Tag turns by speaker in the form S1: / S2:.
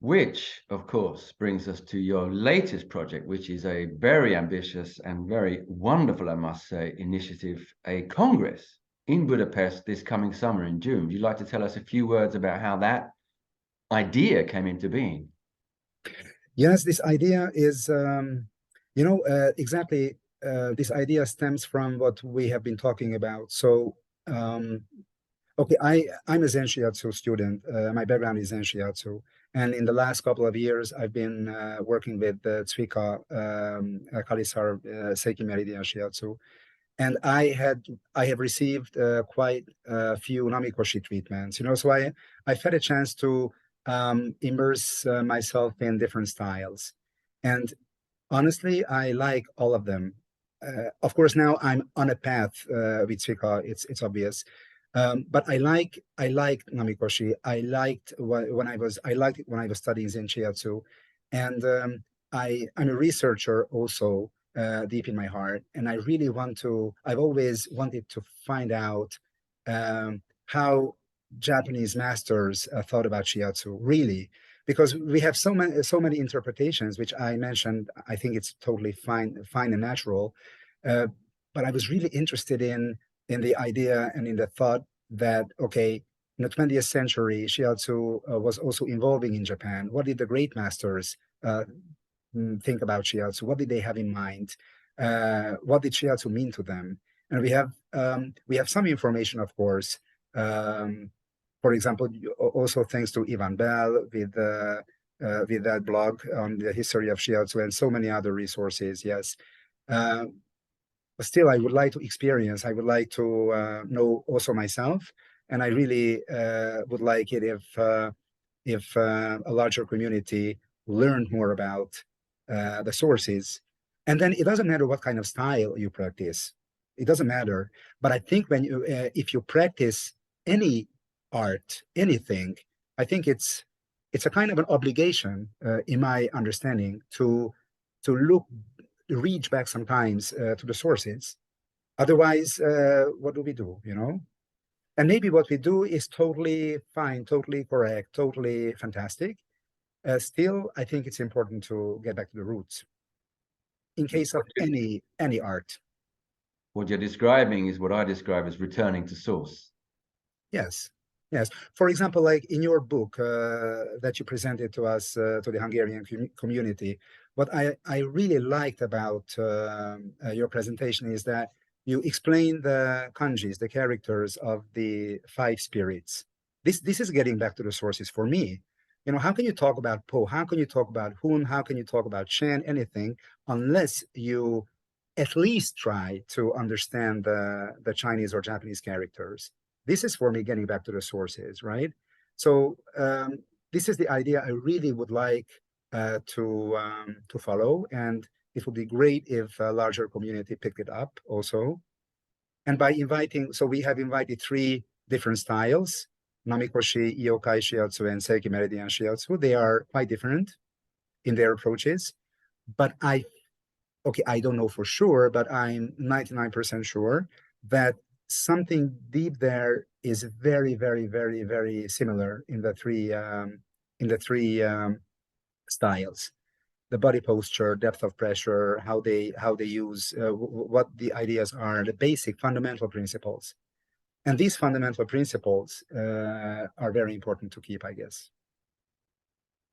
S1: which, of course, brings us to your latest project, which is a very ambitious and very wonderful, I must say, initiative, a congress in Budapest this coming summer in June. Would you like to tell us a few words about how that idea came into being?
S2: Yes, this idea is, exactly, this idea stems from what we have been talking about. So, okay, I'm a Zen Shiatsu student. My background is Zen Shiatsu. And in the last couple of years, I've been working with Cvika Kalisar Seiki Meridian Shiatsu. And I have received quite a few Namikoshi treatments, so I've had a chance to immerse myself in different styles. And honestly, I like all of them. Of course, now I'm on a path with Cvika, it's obvious. But I liked Namikoshi. I liked when I was studying Zen Shiatsu, and I'm a researcher also deep in my heart, and I've always wanted to find out how Japanese masters thought about Shiatsu, really, because we have so many interpretations, which I mentioned. I think it's totally fine and natural, but I was really interested in the idea and in the thought that, okay, in the 20th century, Shiatsu was also evolving in Japan. What did the great masters think about Shiatsu? What did they have in mind? What did Shiatsu mean to them? And we have some information, of course. For example, also thanks to Ivan Bell with that blog on the history of Shiatsu and so many other resources. Yes. But still, I would like to experience. I would like to know also myself, and I really would like it if a larger community learned more about the sources. And then it doesn't matter what kind of style you practice. It doesn't matter. But I think when you if you practice any art, anything, I think it's a kind of an obligation, in my understanding, to reach back sometimes to the sources. Otherwise, what do we do, And maybe what we do is totally fine, totally correct, totally fantastic. Still, I think it's important to get back to the roots in case of any art.
S1: What you're describing is what I describe as returning to source.
S2: Yes. Yes. For example, like in your book that you presented to us, to the Hungarian community, what I really liked about your presentation is that you explain the kanjis, the characters of the 5 spirits. This is getting back to the sources for me. How can you talk about Po? How can you talk about Hun? How can you talk about Shen? Anything, unless you at least try to understand the Chinese or Japanese characters. This is for me getting back to the sources, right? So this is the idea I really would like to follow, and it would be great if a larger community picked it up also. And by inviting, so we have invited 3 different styles: Namikoshi, IOKAI Shiatsu, and Seiki Meridian Shiatsu. They are quite different in their approaches, but I don't know for sure, but I'm 99% sure that something deep there is very, very, very, very similar in the three styles: the body posture, depth of pressure, how they use what the ideas are, the basic fundamental principles. And these fundamental principles are very important to keep, I guess.